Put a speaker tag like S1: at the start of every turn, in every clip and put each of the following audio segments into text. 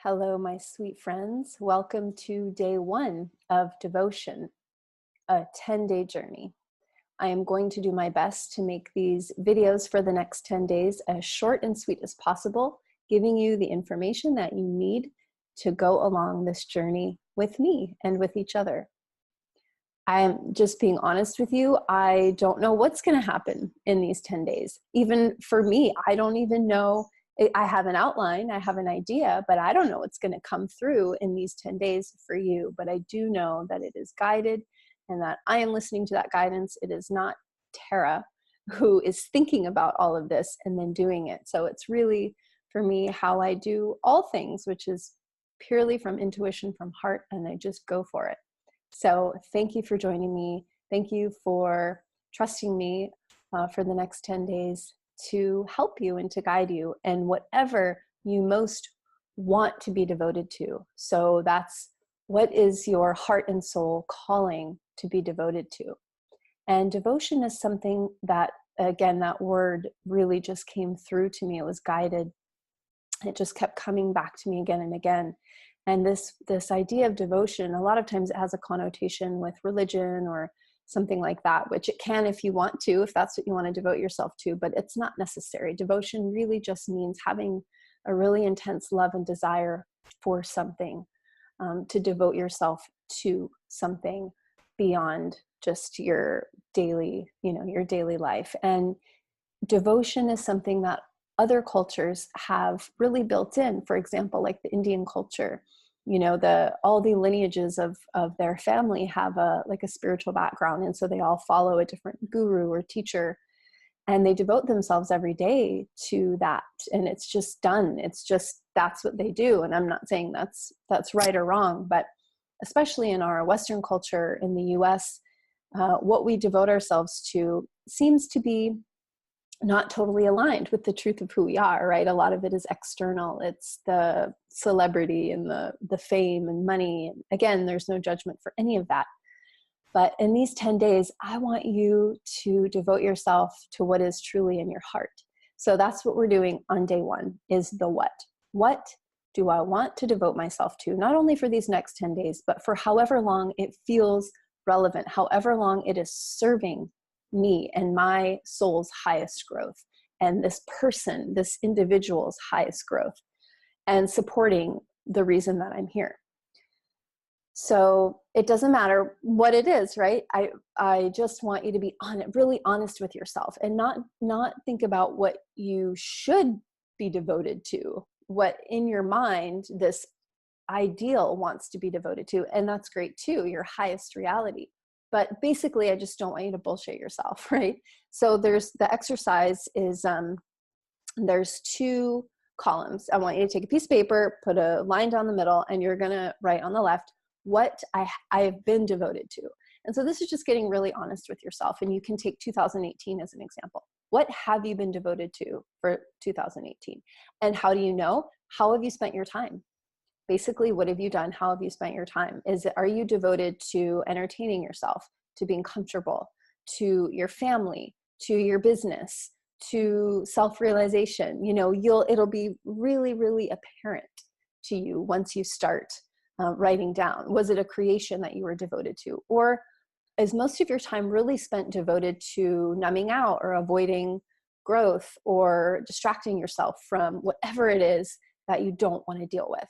S1: Hello, my sweet friends. Welcome to day one of Devotion, a 10-day journey. I am going to do my best to make these videos for the next 10 days as short and sweet as possible, giving you the information that you need to go along this journey with me and with each other. I am just being honest with you. I don't know what's going to happen in these 10 days. Even for me, I don't even know. I have an outline, I have an idea, but I don't know what's going to come through in these 10 days for you. But I do know that it is guided and that I am listening to that guidance. It is not Tara who is thinking about all of this and then doing it. So it's really, for me, how I do all things, which is purely from intuition, from heart, and I just go for it. So thank you for joining me. Thank you for trusting me for the next 10 days to help you and to guide you in whatever you most want to be devoted to. So that's what is your heart and soul calling to be devoted to. And devotion is something that, again, that word really just came through to me. It was guided. It just kept coming back to me again and again. And this idea of devotion, a lot of times it has a connotation with religion or something like that, which it can if you want to, if that's what you want to devote yourself to, but it's not necessary. Devotion really just means having a really intense love and desire for something, to devote yourself to something beyond just your daily, your daily life. And devotion is something that other cultures have really built in. For example, like the Indian culture, all the lineages of their family have a spiritual background. And so they all follow a different guru or teacher, and they devote themselves every day to that. And it's just done. It's just, that's what they do. And I'm not saying that's right or wrong, but especially in our Western culture in the US, what we devote ourselves to seems to be not totally aligned with the truth of who we are, right? A lot of it is external. It's the celebrity and the fame and money. Again, there's no judgment for any of that. But in these 10 days, I want you to devote yourself to what is truly in your heart. So that's what we're doing on day one, is the what. What do I want to devote myself to? Not only for these next 10 days, but for however long it feels relevant, however long it is serving me and my soul's highest growth, and this person, this individual's highest growth, and supporting the reason that I'm here. So it doesn't matter what it is, right? I just want you to be really honest with yourself, and not think about what you should be devoted to, what in your mind this ideal wants to be devoted to. And that's great too, your highest reality. But basically, I just don't want you to bullshit yourself, right? So the exercise is, there's two columns. I want you to take a piece of paper, put a line down the middle, and you're going to write on the left what I have been devoted to. And so this is just getting really honest with yourself. And you can take 2018 as an example. What have you been devoted to for 2018? And how do you know? How have you spent your time? Basically, what have you done? How have you spent your time? Are you devoted to entertaining yourself, to being comfortable, to your family, to your business, to self-realization? It'll be really, really apparent to you once you start writing down. Was it a creation that you were devoted to? Or is most of your time really spent devoted to numbing out or avoiding growth or distracting yourself from whatever it is that you don't want to deal with?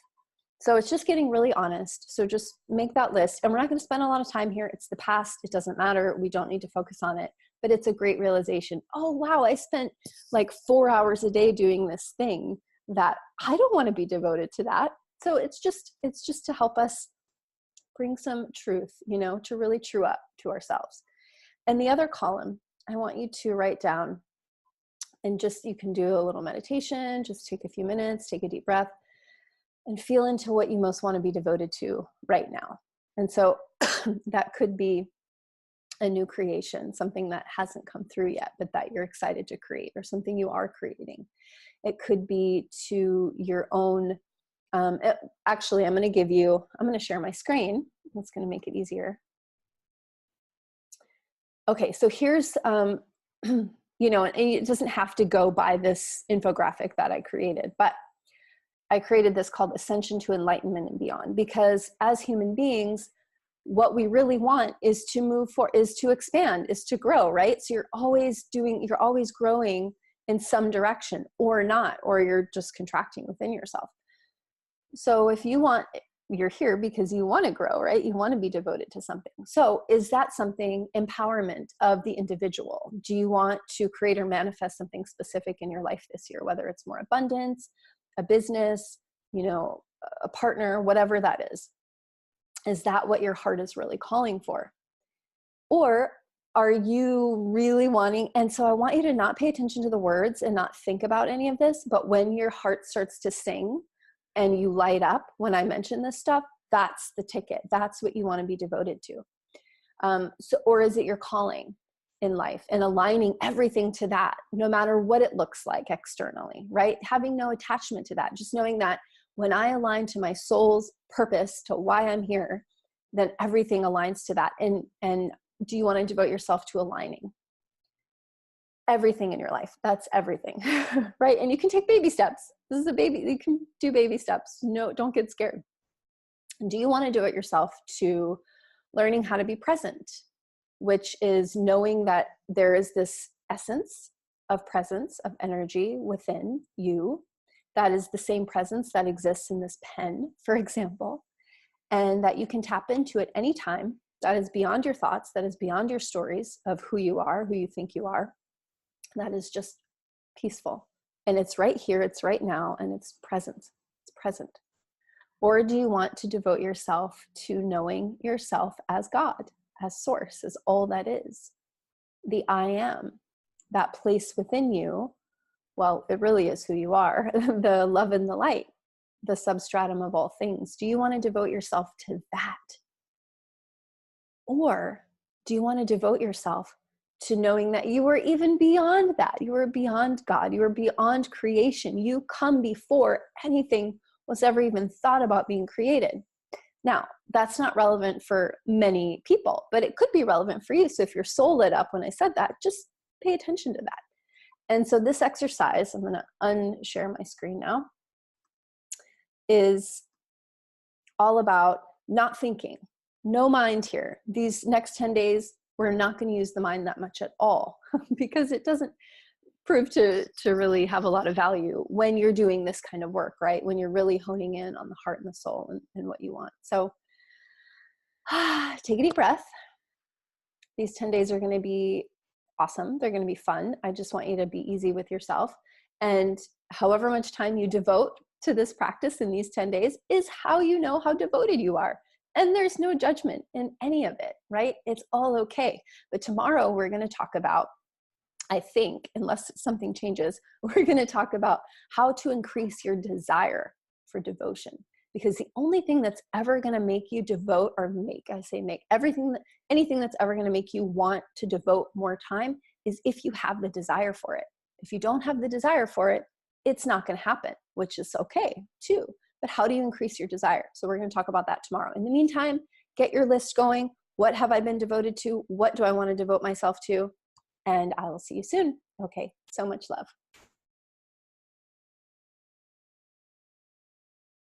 S1: So it's just getting really honest. So just make that list. And we're not going to spend a lot of time here. It's the past. It doesn't matter. We don't need to focus on it. But it's a great realization. Oh, wow, I spent like 4 hours a day doing this thing that I don't want to be devoted to that. So it's just to help us bring some truth, to really true up to ourselves. And the other column, I want you to write down, and you can do a little meditation, just take a few minutes, take a deep breath, and feel into what you most want to be devoted to right now. And so that could be a new creation, something that hasn't come through yet, but that you're excited to create, or something you are creating. It could be to your own, actually, I'm going to share my screen. That's going to make it easier. Okay, so here's, and it doesn't have to go by this infographic that I created, but I created this called Ascension to Enlightenment and Beyond, because as human beings, what we really want is to move forward, is to expand, is to grow, right? So you're always growing in some direction, or not, or you're just contracting within yourself. So if you're here because you want to grow, right? You want to be devoted to something. So is that something empowerment of the individual? Do you want to create or manifest something specific in your life this year, whether it's more abundance, a business, a partner, whatever that is? Is that what your heart is really calling for? Or are you really wanting, and so I want you to not pay attention to the words and not think about any of this, but when your heart starts to sing and you light up when I mention this stuff, that's the ticket. That's what you want to be devoted to. Or is it your calling in life and aligning everything to that, no matter what it looks like externally, right? Having no attachment to that, just knowing that when I align to my soul's purpose, to why I'm here, then everything aligns to that. And do you want to devote yourself to aligning everything in your life? That's everything, right? And you can take baby steps. This is a baby. You can do baby steps. No, don't get scared. Do you want to devote yourself to learning how to be present, which is knowing that there is this essence of presence, of energy within you, that is the same presence that exists in this pen, for example, and that you can tap into at any time, that is beyond your thoughts, that is beyond your stories of who you are, who you think you are, that is just peaceful. And it's right here, it's right now, and it's present. It's present. Or do you want to devote yourself to knowing yourself as God, as source, as all that is? The I am, that place within you, well, it really is who you are, the love and the light, the substratum of all things. Do you want to devote yourself to that? Or do you want to devote yourself to knowing that you are even beyond that? You are beyond God. You are beyond creation. You come before anything was ever even thought about being created. Now, that's not relevant for many people, but it could be relevant for you. So if your soul lit up when I said that, just pay attention to that. And so this exercise, I'm going to unshare my screen now, is all about not thinking, no mind here. These next 10 days, we're not going to use the mind that much at all because it doesn't prove to really have a lot of value when you're doing this kind of work, right? When you're really honing in on the heart and the soul and what you want. So take a deep breath. These 10 days are going to be awesome. They're going to be fun. I just want you to be easy with yourself. And however much time you devote to this practice in these 10 days is how you know how devoted you are. And there's no judgment in any of it, right? It's all okay. But tomorrow we're going to talk about, I think, unless something changes, we're going to talk about how to increase your desire for devotion. Because the only thing that's ever going to make you devote, or anything that's ever going to make you want to devote more time is if you have the desire for it. If you don't have the desire for it, it's not going to happen, which is okay too. But how do you increase your desire? So we're going to talk about that tomorrow. In the meantime, get your list going. What have I been devoted to? What do I want to devote myself to? And I will see you soon. Okay, so much love.